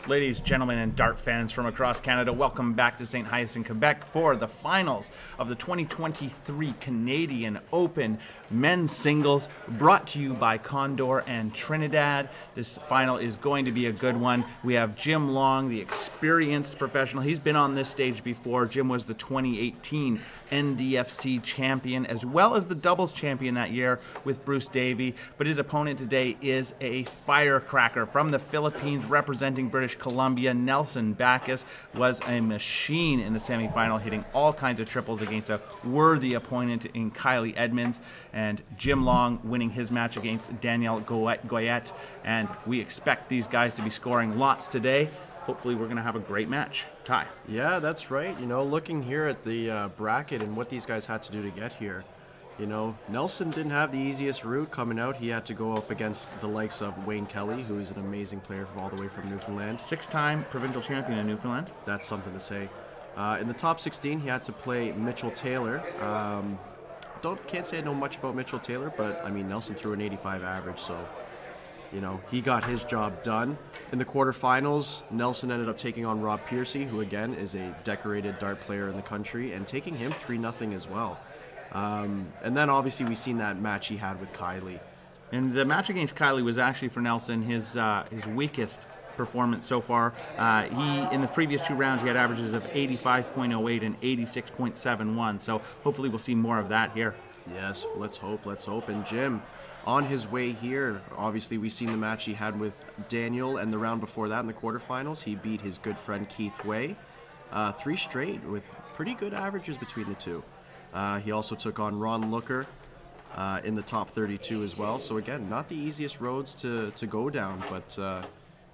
Ladies, gentlemen, and dart fans from across Canada, welcome back to St. Hyacinthe, Quebec for the finals of the 2023 Canadian Open men's singles, brought to you by Condor and Trinidad. This final is going to be a good one. We have Jim Long, the experienced professional. He's been on this stage before. Jim was the 2018 NDFC champion, as well as the doubles champion that year with Bruce Davey. But his opponent today is a firecracker from the Philippines, representing British Columbia. Nelson Backus was a machine in the semifinal, hitting all kinds of triples against a worthy opponent in Kylie Edmonds, and Jim Long winning his match against Daniel Goyette. And we expect these guys to be scoring lots today. Hopefully we're going to have a great match. Ty. Yeah, that's right. You know, looking here at the bracket and what these guys had to do to get here, you know, Nelson didn't have the easiest route coming out. He had to go up against the likes of Wayne Kelly, who is an amazing player from all the way from Newfoundland. Six-time provincial champion in Newfoundland. That's something to say. In the top 16, he had to play Mitchell Taylor. Can't say I know much about Mitchell Taylor, but I mean, Nelson threw an 85 average, so you know, he got his job done. In the quarterfinals, Nelson ended up taking on Rob Piercy, who again is a decorated dart player in the country, and taking him 3-0 as well. And then obviously we seen that match he had with Kylie. And the match against Kylie was actually for Nelson his weakest performance so far. In the previous two rounds, he had averages of 85.08 and 86.71. So hopefully we'll see more of that here. Yes, let's hope. And Jim, on his way here, obviously we seen the match he had with Daniel, and the round before that in the quarterfinals, he beat his good friend Keith Way. 3 straight with pretty good averages between the two. He also took on Ron Looker in the top 32 as well. So again, not the easiest roads to go down, but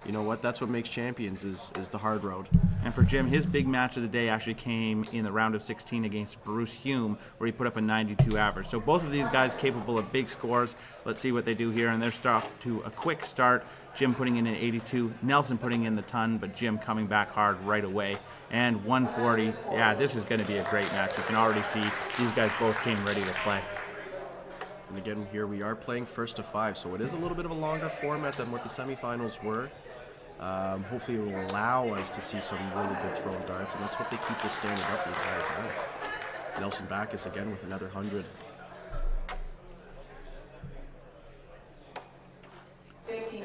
you know what? That's what makes champions is the hard road. And for Jim, his big match of the day actually came in the round of 16 against Bruce Hume, where he put up a 92 average. So both of these guys capable of big scores. Let's see what they do here. And they're off to a quick start. Jim putting in an 82, Nelson putting in the ton, but Jim coming back hard right away. And 140. Yeah, this is going to be a great match. You can already see these guys both came ready to play. And again, here we are playing first to 5, so it is a little bit of a longer format than what the semifinals were. Hopefully it will allow us to see some really good thrown darts, and let's hope they keep this standard up the entire time. Nelson Backus again with another 100.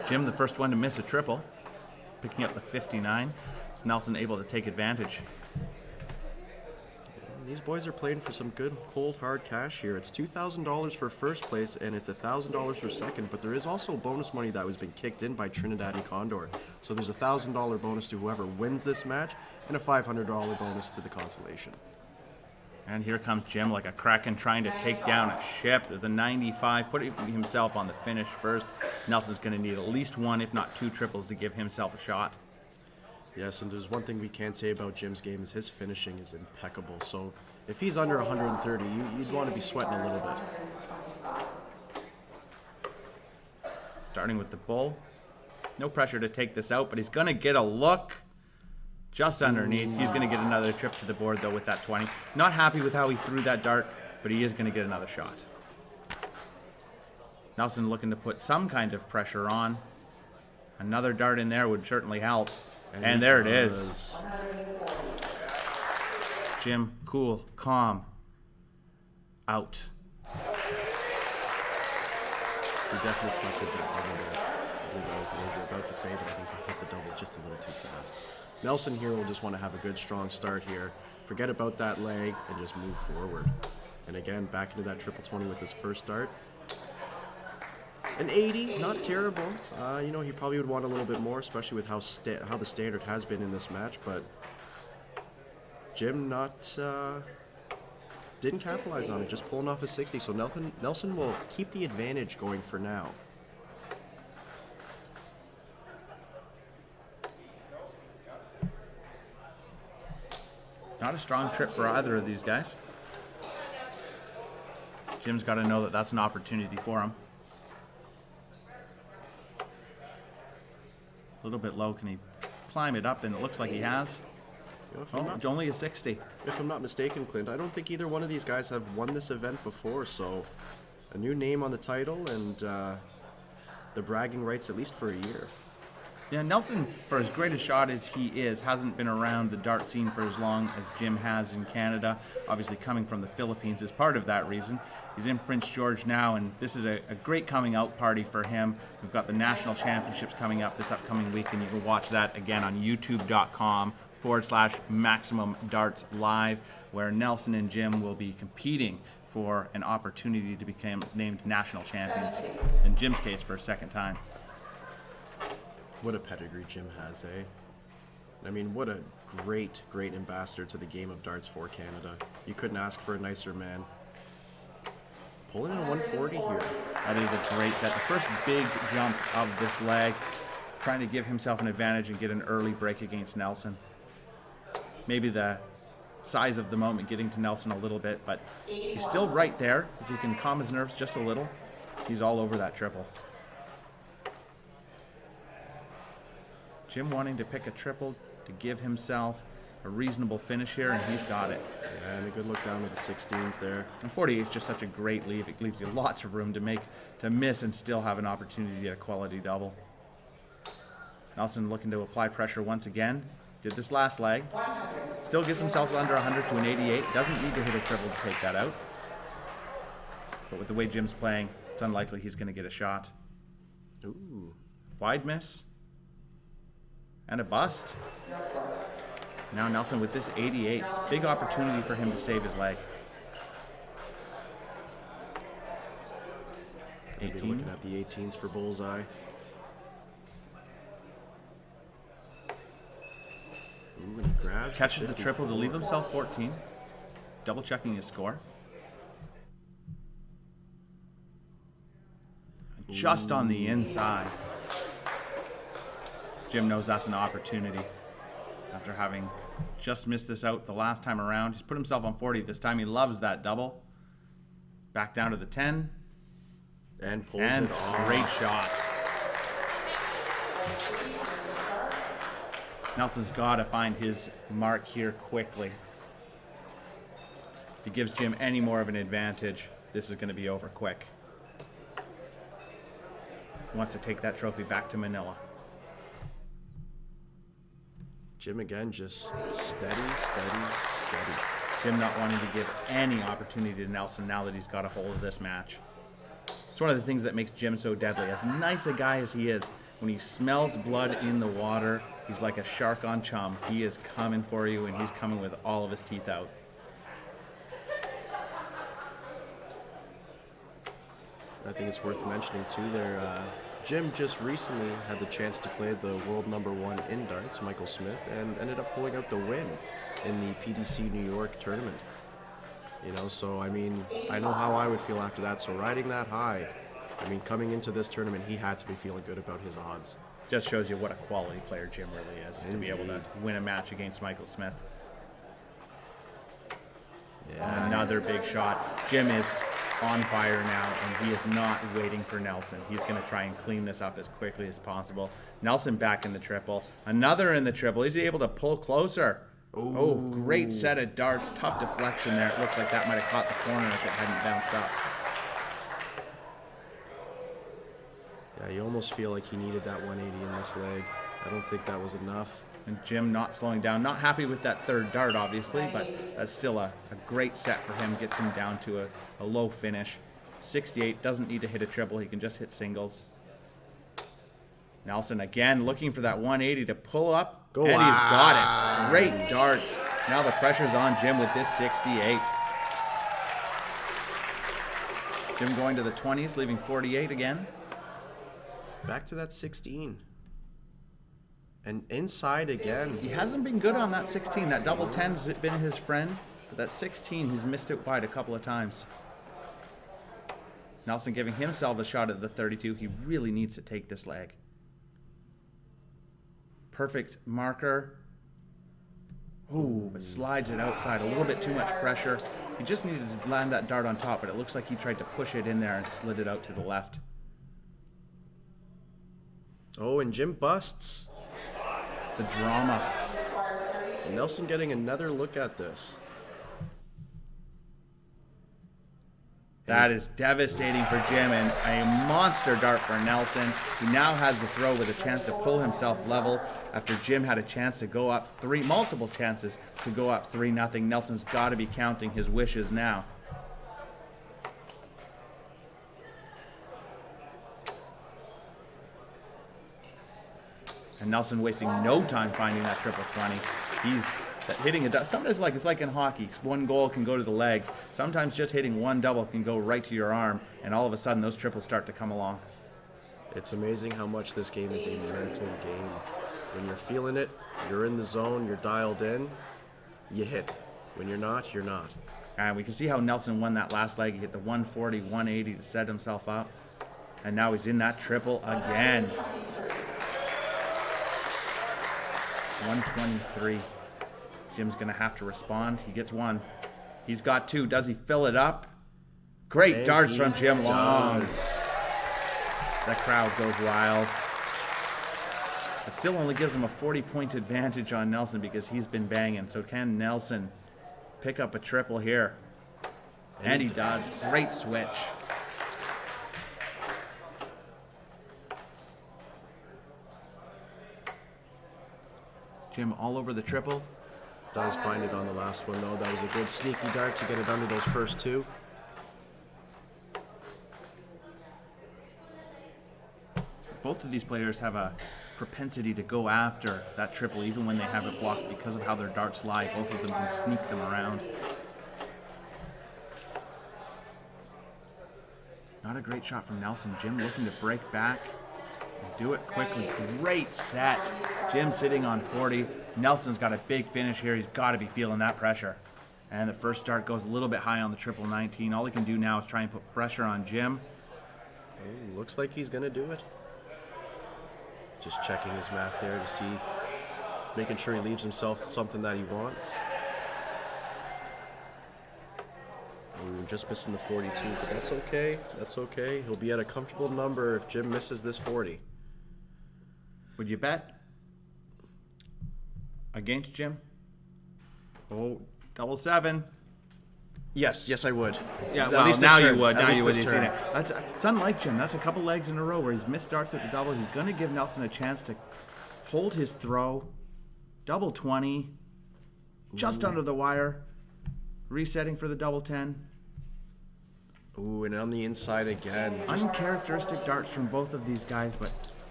Jim, the first one to miss a triple, picking up the 59. Is Nelson able to take advantage? These boys are playing for some good, cold, hard cash here. It's $2,000 for first place, and it's $1,000 for second, but there is also bonus money that was being kicked in by Trinidad and Condor. So there's a $1,000 bonus to whoever wins this match, and a $500 bonus to the consolation. And here comes Jim like a kraken trying to take down a ship. The 95, putting himself on the finish first. Nelson's going to need at least 1, if not 2 triples to give himself a shot. Yes, and there's one thing we can't say about Jim's game is his finishing is impeccable. So if he's under 130, you'd want to be sweating a little bit. Starting with the bull. No pressure to take this out, but he's going to get a look just underneath. He's going to get another trip to the board, though, with that 20. Not happy with how he threw that dart, but he is going to get another shot. Nelson looking to put some kind of pressure on. Another dart in there would certainly help. And there it is. Jim, cool, calm, out. We definitely expected that double there. I believe that was the word you were about to say, but I think he hit the double just a little too fast. Nelson here will just want to have a good, strong start here. Forget about that leg and just move forward. And again, back into that triple 20 with his first dart. An 80, not terrible. You know, he probably would want a little bit more, especially with how the standard has been in this match. But Jim didn't capitalize on it, just pulling off a 60. So Nelson will keep the advantage going for now. Not a strong trip for either of these guys. Jim's got to know that that's an opportunity for him. A little bit low. Can he climb it up? And it looks like he has. You know, Only a 60. If I'm not mistaken, Clint, I don't think either one of these guys have won this event before. So a new name on the title and the bragging rights at least for a year. Yeah, Nelson, for as great a shot as he is, hasn't been around the dart scene for as long as Jim has in Canada. Obviously, coming from the Philippines is part of that reason. He's in Prince George now, and this is a great coming out party for him. We've got the national championships coming up this upcoming week, and you can watch that again on youtube.com/Maximum Darts Live, where Nelson and Jim will be competing for an opportunity to become named national champions. In Jim's case, for a second time. What a pedigree Jim has, eh? I mean, what a great, great ambassador to the game of darts for Canada. You couldn't ask for a nicer man. Pulling in a 140 here. That is a great set. The first big jump of this leg, trying to give himself an advantage and get an early break against Nelson. Maybe the size of the moment getting to Nelson a little bit, but he's still right there. If he can calm his nerves just a little, he's all over that triple. Jim wanting to pick a triple to give himself a reasonable finish here, and he's got it. Yeah, and a good look down to the 16s there. And 48 is just such a great leave. It leaves you lots of room to miss and still have an opportunity to get a quality double. Nelson looking to apply pressure once again. Did this last leg. Still gets himself under 100 to an 88. Doesn't need to hit a triple to take that out. But with the way Jim's playing, it's unlikely he's going to get a shot. Ooh. Wide miss. And a bust. Now Nelson with this 88. Big opportunity for him to save his leg. Maybe looking at the 18s for bullseye. Ooh, and he grabs. Catches the triple to leave himself 14. Double checking his score. Just on the inside. Jim knows that's an opportunity. After having just missed this out the last time around, he's put himself on 40. This time he loves that double. Back down to the 10. And pulls And it off. great shot. Nelson's got to find his mark here quickly. If he gives Jim any more of an advantage, this is going to be over quick. He wants to take that trophy back to Manila. Jim again, just steady, steady, steady. Jim not wanting to give any opportunity to Nelson now that he's got a hold of this match. It's one of the things that makes Jim so deadly. As nice a guy as he is, when he smells blood in the water, he's like a shark on chum. He is coming for you, and he's coming with all of his teeth out. I think it's worth mentioning too there, Jim just recently had the chance to play the world #1 in darts, Michael Smith, and ended up pulling out the win in the PDC New York tournament. You know, so I mean, I know how I would feel after that. So riding that high, I mean, coming into this tournament, he had to be feeling good about his odds. Just shows you what a quality player Jim really is, to be able to win a match against Michael Smith. Yeah. Another big shot. Jim is on fire now, and he is not waiting for Nelson. He's going to try and clean this up as quickly as possible. Nelson back in the triple. Another in the triple. Is he able to pull closer? Ooh. Oh, great set of darts. Tough deflection there. It looks like that might have caught the corner if it hadn't bounced up. Yeah, you almost feel like he needed that 180 in this leg. I don't think that was enough. And Jim not slowing down. Not happy with that third dart, obviously, but that's still a great set for him. Gets him down to a low finish. 68, doesn't need to hit a triple. He can just hit singles. Nelson again looking for that 180 to pull up. Go and he's got it. on. Great darts. Now the pressure's on Jim with this 68. Jim going to the 20s, leaving 48 again. Back to that 16. And inside again. He hasn't been good on that 16. That double 10's been his friend. But that 16, he's missed it wide a couple of times. Nelson giving himself a shot at the 32. He really needs to take this leg. Perfect marker. Ooh, but slides it outside. A little bit too much pressure. He just needed to land that dart on top, but it looks like he tried to push it in there and slid it out to the left. Oh, and Jim busts. The drama. Nelson getting another look at this. That is devastating for Jim, and a monster dart for Nelson. He now has the throw with a chance to pull himself level after Jim had a chance to go up multiple chances to go up 3-0. Nelson's got to be counting his wishes now. And Nelson wasting no time finding that triple 20. He's hitting a sometimes it's like in hockey. One goal can go to the legs. Sometimes just hitting one double can go right to your arm, and all of a sudden those triples start to come along. It's amazing how much this game is a mental game. When you're feeling it, you're in the zone, you're dialed in, you hit. When you're not, you're not. And we can see how Nelson won that last leg. He hit the 140, 180 to set himself up. And now he's in that triple again. 123. Jim's going to have to respond. He gets one. He's got two. Does he fill it up? Great And darts he from Jim Long. does. That crowd goes wild. It still only gives him a 40-point advantage on Nelson because he's been banging. So can Nelson pick up a triple here? And he does. Great switch. Jim all over the triple. Does find it on the last one, though. That was a good sneaky dart to get it under those first two. Both of these players have a propensity to go after that triple even when they have it blocked because of how their darts lie. Both of them can sneak them around. Not a great shot from Nelson. Jim looking to break back and do it quickly. Great set. Jim sitting on 40. Nelson's got a big finish here. He's got to be feeling that pressure. And the first dart goes a little bit high on the triple 19. All he can do now is try and put pressure on Jim. Ooh, looks like he's going to do it. Just checking his math there to see, making sure he leaves himself something that he wants. Ooh, just missing the 42, but that's okay. That's okay. He'll be at a comfortable number if Jim misses this 40. Would you bet against Jim? Oh, 7. Yes, I would. Yeah, At well, least now this you turn. would. At Now least you would. this You've turn. seen it. It's unlike Jim. That's a couple legs in a row where he's missed darts at the double. He's going to give Nelson a chance to hold his throw. Double 20. Just under the wire. Resetting for the double 10. Ooh, and on the inside again. Just Uncharacteristic darts from both of these guys, but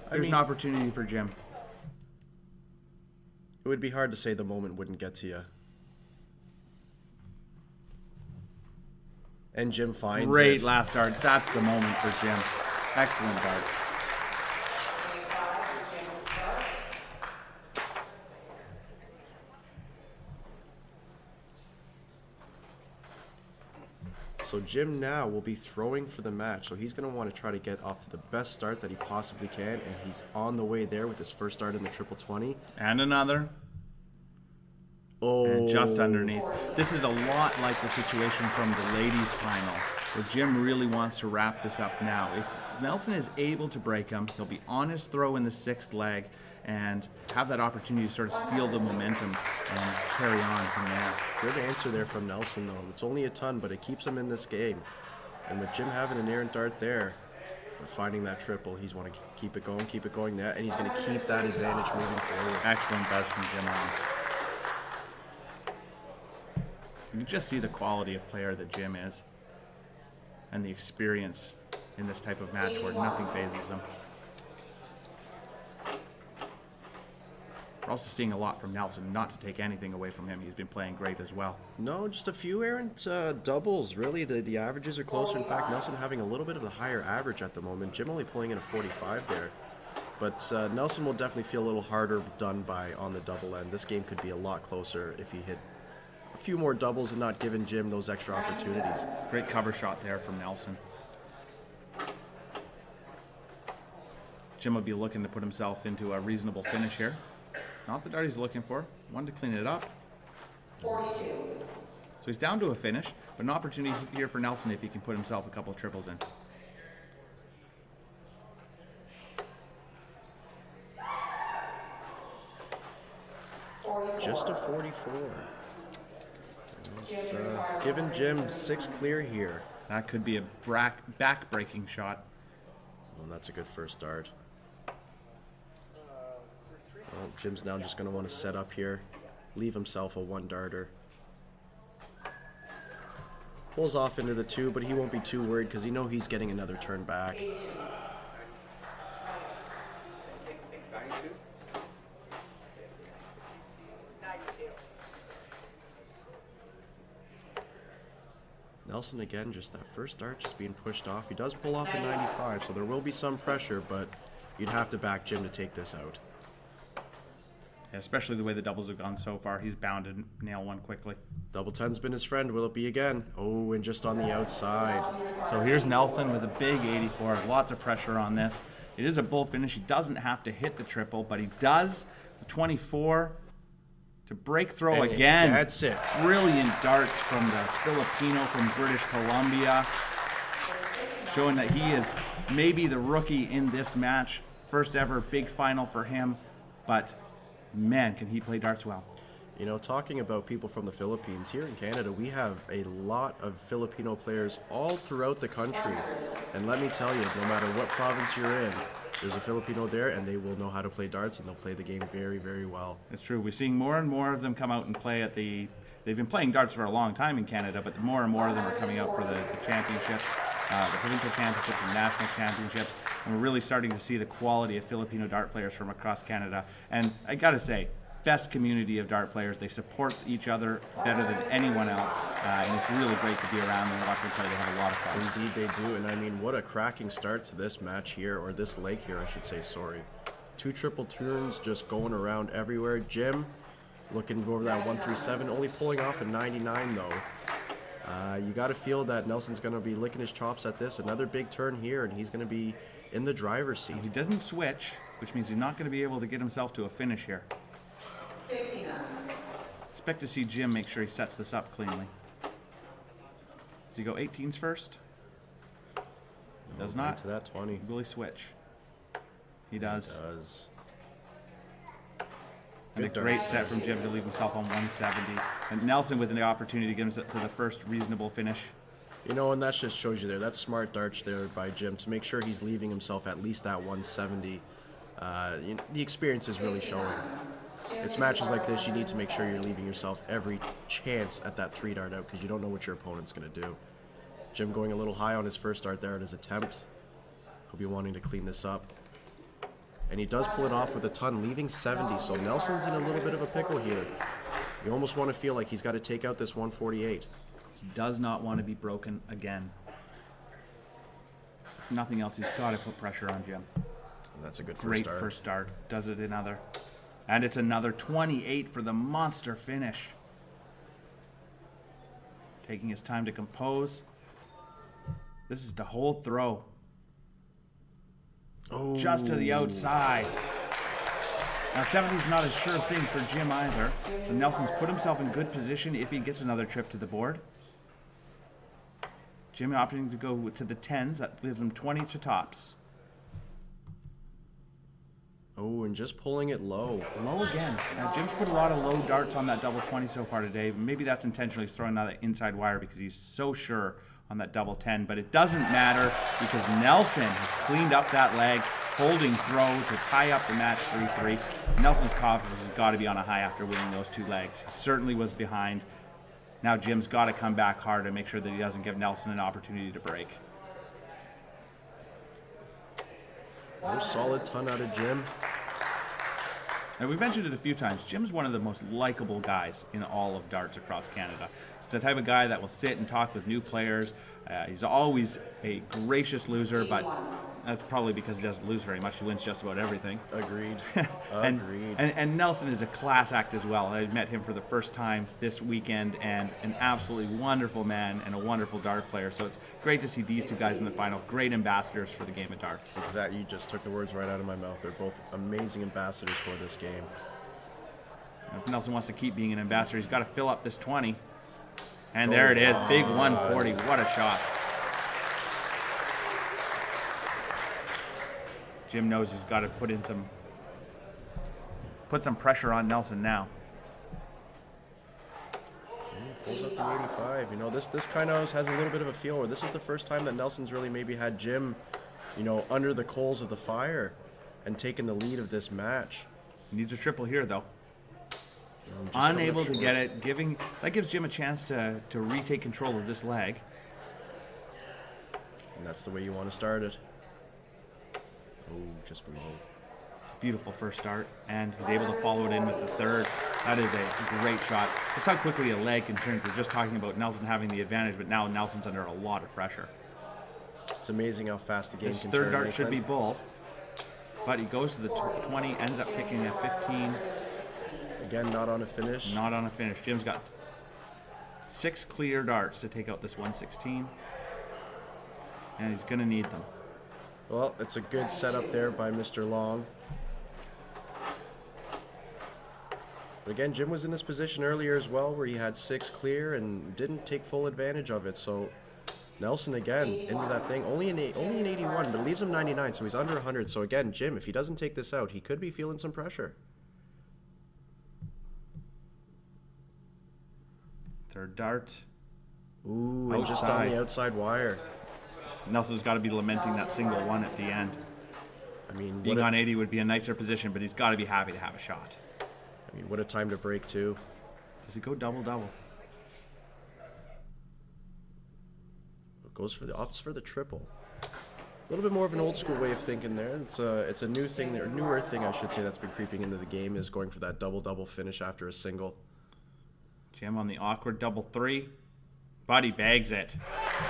there's mean- an opportunity for Jim. It would be hard to say the moment wouldn't get to you. And Jim finds Great it. last dart. That's the moment for Jim. Excellent dart. So Jim now will be throwing for the match. So he's going to want to try to get off to the best start that he possibly can. And he's on the way there with his first start in the triple 20. And another. Oh. And just underneath. This is a lot like the situation from the ladies' final, where Jim really wants to wrap this up now. If Nelson is able to break him, he'll be on his throw in the 6th leg and have that opportunity to sort of steal the momentum and carry on from there. Good answer there from Nelson, though. It's only a ton, but it keeps him in this game. And with Jim having an errant dart there, but finding that triple, he's want to keep it going, that, and he's going to keep that advantage moving forward. Excellent darts from Jim on. You can just see the quality of player that Jim is and the experience in this type of match where nothing phases him. We're also seeing a lot from Nelson, not to take anything away from him. He's been playing great as well. No, just a few errant doubles. Really, the averages are closer. In fact, Nelson having a little bit of a higher average at the moment. Jim only pulling in a 45 there. But Nelson will definitely feel a little harder done by on the double end. This game could be a lot closer if he hit a few more doubles and not giving Jim those extra opportunities. Great cover shot there from Nelson. Jim will be looking to put himself into a reasonable finish here. Not the dart he's looking for. Wanted to clean it up. 42. So he's down to a finish, but an opportunity here for Nelson if he can put himself a couple of triples in. Just a 44. It's giving Jim 6 clear here. That could be a back-breaking shot. Well, that's a good first dart. Well, Jim's now just going to want to set up here, leave himself a one-darter. Pulls off into the 2, but he won't be too worried because he knows he's getting another turn back. Nelson again, just that first dart just being pushed off. He does pull off a 95, so there will be some pressure, but you'd have to back Jim to take this out. Yeah, especially the way the doubles have gone so far. He's bound to nail one quickly. Double 10's been his friend. Will it be again? Oh, and just on the outside. So here's Nelson with a big 84. Lots of pressure on this. It is a bull finish. He doesn't have to hit the triple, but he does. The 24 to break throw And again. that's it. Brilliant darts from the Filipino from British Columbia, showing that he is maybe the rookie in this match. First ever big final for him, but man, can he play darts well. You know, talking about people from the Philippines, here in Canada, we have a lot of Filipino players all throughout the country. And let me tell you, no matter what province you're in, there's a Filipino there, and they will know how to play darts, and they'll play the game very, very well. It's true. We're seeing more and more of them come out and play at the... They've been playing darts for a long time in Canada, but more and more of them are coming out for the championships, the provincial championships and national championships. And we're really starting to see the quality of Filipino dart players from across Canada. And I gotta say, best community of dart players. They support each other better than anyone else, and it's really great to be around them and watch them play. They have a lot of fun. Indeed they do, and I mean, what a cracking start to this match here, or this leg here, I should say, sorry. 2 triple turns just going around everywhere. Jim looking over that 137, only pulling off a 99 though. You got to feel that Nelson's going to be licking his chops at this. Another big turn here, and he's going to be in the driver's seat. He doesn't switch, which means he's not going to be able to get himself to a finish here. 59. Expect to see Jim make sure he sets this up cleanly. Does he go 18s first? Does not. To that 20. Will he switch? He does. He does. And a Good great darts. set from Jim to leave himself on 170. And Nelson with the opportunity to get himself to the first reasonable finish. You know, and that just shows you there. That's smart darts there by Jim to make sure he's leaving himself at least that 170. The experience is really showing. It's matches like this, you need to make sure you're leaving yourself every chance at that 3 dart out because you don't know what your opponent's going to do. Jim going a little high on his first dart there at his attempt. He'll be wanting to clean this up. And he does pull it off with a ton, leaving 70. So Nelson's in a little bit of a pickle here. You almost want to feel like he's got to take out this 148. He does not want to be broken again. If nothing else, he's got to put pressure on Jim. And that's a good first Great dart. first start. Does it another. And it's another 28 for the monster finish. Taking his time to compose. This is the whole throw. Oh. Just to the outside. Now 70's not a sure thing for Jim either. So Nelson's put himself in good position if he gets another trip to the board. Jim opting to go to the 10s. That leaves him 20 to tops. Oh, and just pulling it low. Low again. Now Jim's put a lot of low darts on that double 20 so far today. Maybe that's intentionally. He's throwing out that inside wire because he's so sure on that double 10. But it doesn't matter because Nelson has cleaned up that leg, holding throw to tie up the match 3-3. Nelson's confidence has got to be on a high after winning those 2 legs. He certainly was behind. Now Jim's got to come back hard and make sure that he doesn't give Nelson an opportunity to break. Another solid ton out of Jim. Now, we've mentioned it a few times. Jim's one of the most likable guys in all of darts across Canada. He's the type of guy that will sit and talk with new players. He's always a gracious loser, but that's probably because he doesn't lose very much. He wins just about everything. Agreed. And, and Nelson is a class act as well. I met him for the first time this weekend, and an absolutely wonderful man and a wonderful dart player. So it's great to see these 2 guys in the final. Great ambassadors for the game of darts. Exactly. You just took the words right out of my mouth. They're both amazing ambassadors for this game. If Nelson wants to keep being an ambassador, he's got to fill up this 20. And there it is, big 140. What a shot. Jim knows he's got to put some pressure on Nelson now. Pulls up the 85. You know, this kind of has a little bit of a feel where this is the first time that Nelson's really maybe had Jim, you know, under the coals of the fire and taken the lead of this match. Needs a triple here, though. Just Unable to get it, that gives Jim a chance to retake control of this leg. And that's the way you want to start it. Oh, just below. Beautiful first start, and he's able to follow it in with the third. That is a great shot. That's how quickly a leg can turn. We're just talking about Nelson having the advantage, but now Nelson's under a lot of pressure. It's amazing how fast the game His can third turn. dart should be bull, but he goes to the 20, ends up picking a 15. Again, not on a finish. Not on a finish. Jim's got 6 clear darts to take out this 116, and he's going to need them. Well, it's a good setup there by Mr. Long. But again, Jim was in this position earlier as well where he had 6 clear and didn't take full advantage of it. So Nelson again into that thing. Only an 81, but it leaves him 99, so he's under 100. So again, Jim, if he doesn't take this out, he could be feeling some pressure. Third dart. Ooh, and just on the outside wire. Nelson's got to be lamenting that single one at the end. I mean, being on 80 would be a nicer position, but he's got to be happy to have a shot. I mean, what a time to break, too. Does he go double-double? Goes for the opts for the triple. A little bit more of an old school way of thinking there. It's a new thing, or newer thing I should say, that's been creeping into the game, is going for that double-double finish after a single. Jim on the awkward double 3. But he bags it.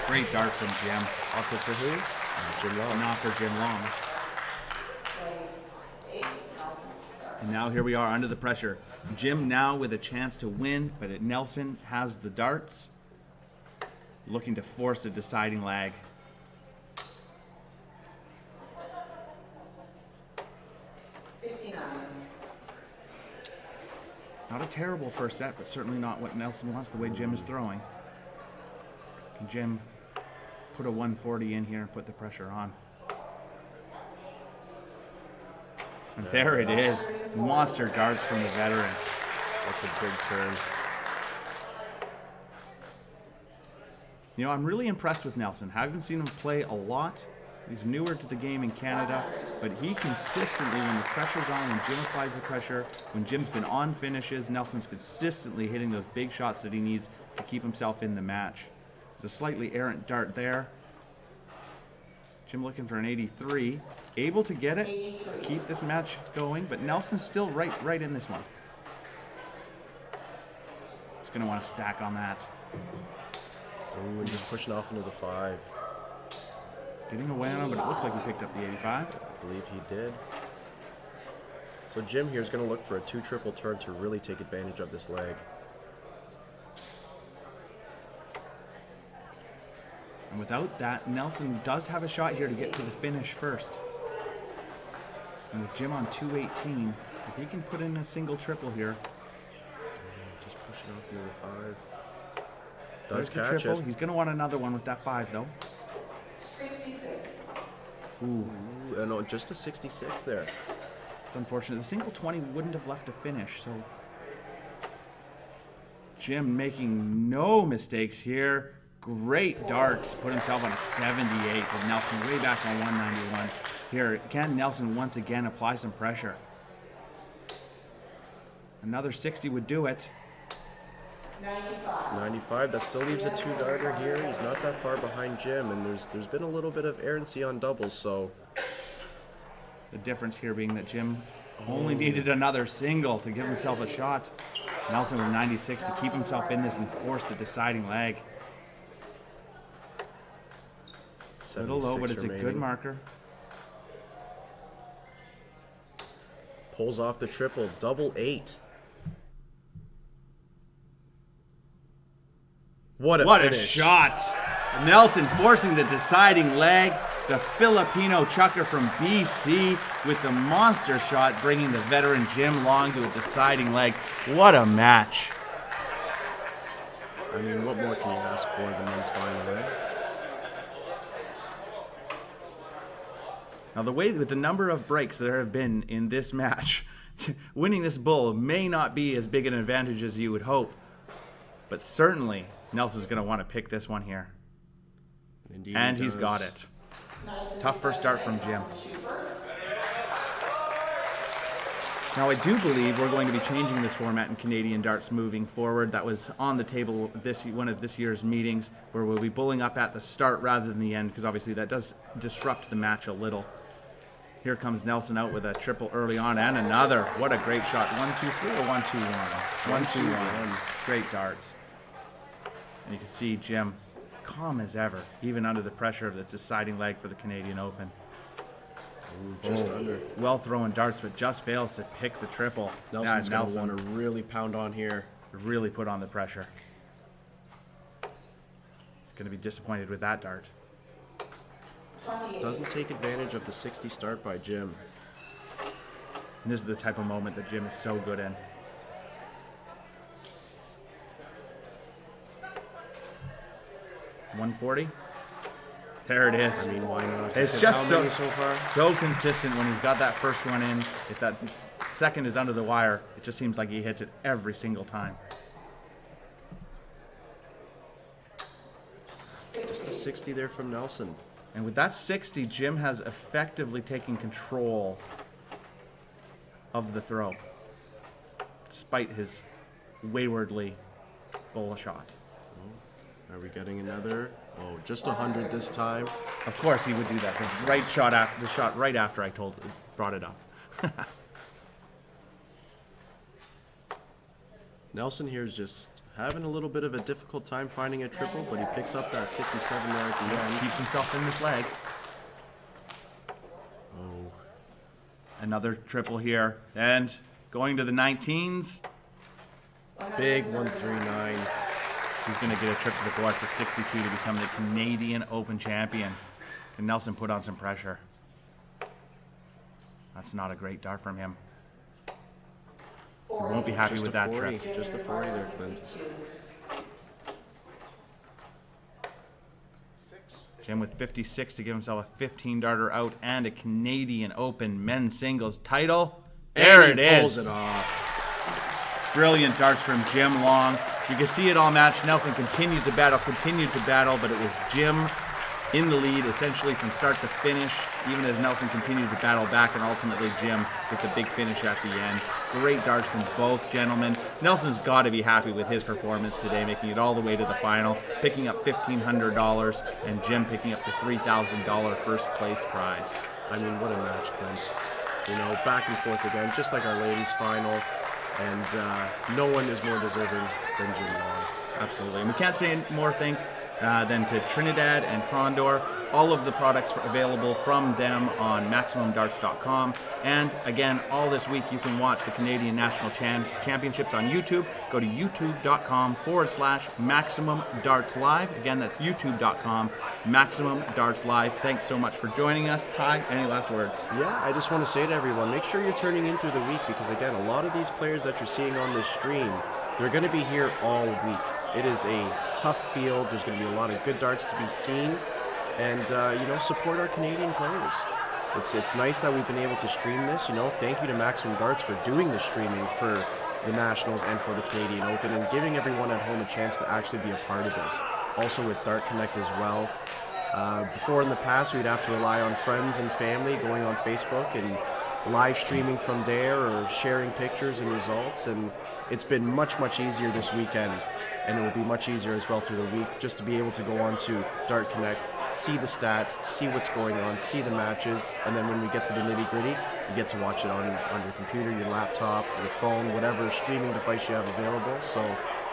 Great dart from Jim. Awkward for who? Jim Long. Not for Jim Long. And now here we are under the pressure. Jim now with a chance to win, but Nelson has the darts, looking to force a deciding lag. Not a terrible first set, but certainly not what Nelson wants, the way Jim is throwing. Can Jim put a 140 in here and put the pressure on? And there it is. Monster darts from the veteran. That's a big turn. You know, I'm really impressed with Nelson. Haven't seen him play a lot. He's newer to the game in Canada, but he consistently, when the pressure's on, when Jim applies the pressure, when Jim's been on finishes, Nelson's consistently hitting those big shots that he needs to keep himself in the match. There's a slightly errant dart there. Jim looking for an 83. Able to get it, keep this match going, but Nelson's still right in this one. He's going to want to stack on that. Ooh, and just pushing off into the 5. Getting away on him, but it looks like he picked up the 85. I believe he did. So Jim here is going to look for a 2 triple turn to really take advantage of this leg. And without that, Nelson does have a shot here to get to the finish first. And with Jim on 218, if he can put in a single triple here. Just pushing off into the 5. Does catch it. He's going to want another one with that 5, though. 66. Ooh, and just a 66 there. It's unfortunate. The single 20 wouldn't have left a finish, so Jim making no mistakes here. Great darts. Put himself on a 78 with Nelson way back on 191. Here, can Nelson once again apply some pressure? Another 60 would do it. 95, that still leaves a 2-darter here. He's not that far behind Jim, and there's been a little bit of errancy on doubles, so. The difference here being that Jim only needed another single to give himself a shot. Nelson with 96 to keep himself in this and force the deciding leg. A little low, but it's remaining. A good marker. Pulls off the triple, double 8. What a shot! Nelson forcing the deciding leg. The Filipino chucker from BC with the monster shot, bringing the veteran Jim Long to a deciding leg. What a match! I mean, what more can you ask for in the men's final, right? Now, the way with the number of breaks there have been in this match, winning this bull may not be as big an advantage as you would hope. but certainly Nelson's going to want to pick this one here. Indeed And he he's does. got it. Tough first start from Jim. Now, I do believe we're going to be changing this format in Canadian darts moving forward. That was on the table one of this year's meetings, where we'll be bulling up at the start rather than the end, because obviously that does disrupt the match a little. Here comes Nelson out with a triple early on, and another. What a great shot. 1-2-3 or 1-2-1? 1-2-1. Great darts. And you can see Jim calm as ever, even under the pressure of the deciding leg for the Canadian Open. Ooh, just under. Well thrown darts, but just fails to pick the triple. Nelson's going to Nelson want to really pound on here. really put on the pressure. He's going to be disappointed with that dart. Doesn't take advantage of the 60 start by Jim. And this is the type of moment that Jim is so good in. $140. There it is. I mean, why not? It's How just many so far? so consistent when he's got that first one in. If that second is under the wire, it just seems like he hits it every single time. Just a 60 there from Nelson. And with that 60, Jim has effectively taken control of the throw, despite his waywardly bull shot. Are we getting another? Oh, just 100 this time. Of course he would do that. The shot right after I brought it up. Nelson here is just having a little bit of a difficult time finding a triple, but he picks up that 57 there at the end. Keeps himself in this leg. Oh, Another triple here. And going to the 19s. big 139. He's going to get a trip to the board for 62 to become the Canadian Open champion. Can Nelson put on some pressure? That's not a great dart from him. He won't be happy Just with a that 40. trip. Just a 40 there, Clint. Jim with 56 to give himself a 15 darter out and a Canadian Open men's singles title. There And it he pulls is. it off. Brilliant darts from Jim Long. You can see it all match. Nelson continued to battle, but it was Jim in the lead essentially from start to finish, even as Nelson continued to battle back, and ultimately Jim with the big finish at the end. Great darts from both gentlemen. Nelson's got to be happy with his performance today, making it all the way to the final, picking up $1,500, and Jim picking up the $3,000 first place prize. I mean, what a match, Clint. You know, back and forth again, just like our ladies' final. And no one is more deserving than Jim Long. Absolutely. And we can't say more thanks than to Trinidad and Condor. All of the products are available from them on MaximumDarts.com. And again, all this week you can watch the Canadian National Championships on YouTube. Go to youtube.com/MaximumDartsLive. Again, that's youtube.com/MaximumDartsLive. Thanks so much for joining us. Ty, any last words? Yeah, I just want to say to everyone, make sure you're turning in through the week because, again, a lot of these players that you're seeing on this stream, they're going to be here all week. It is a tough field. There's going to be a lot of good darts to be seen. And, you know, support our Canadian players. It's nice that we've been able to stream this. You know, thank you to Maximum Darts for doing the streaming for the Nationals and for the Canadian Open and giving everyone at home a chance to actually be a part of this. Also with Dart Connect as well. Before in the past, we'd have to rely on friends and family going on Facebook and live streaming from there or sharing pictures and results. And it's been much, much easier this weekend. And it will be much easier as well through the week just to be able to go on to Dart Connect, see the stats, see what's going on, see the matches, and then when we get to the nitty-gritty, you get to watch it on your computer, your laptop, your phone, whatever streaming device you have available. So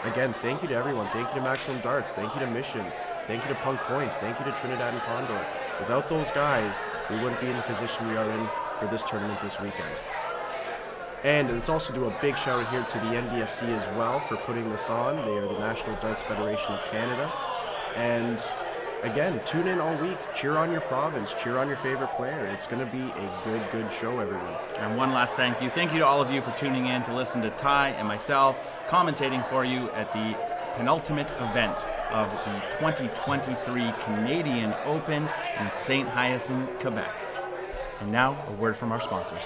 again, thank you to everyone. Thank you to Maximum Darts. Thank you to Mission. Thank you to Punk Points. Thank you to Trinidad and Condor. Without those guys, we wouldn't be in the position we are in for this tournament this weekend. And let's also do a big shout out here to the NDFC as well for putting this on. They are the National Darts Federation of Canada. And again, tune in all week. Cheer on your province. Cheer on your favorite player. It's going to be a good show, everyone. And one last thank you. Thank you to all of you for tuning in to listen to Ty and myself commentating for you at the penultimate event of the 2023 Canadian Open in St. Hyacinthe, Quebec. And now, a word from our sponsors.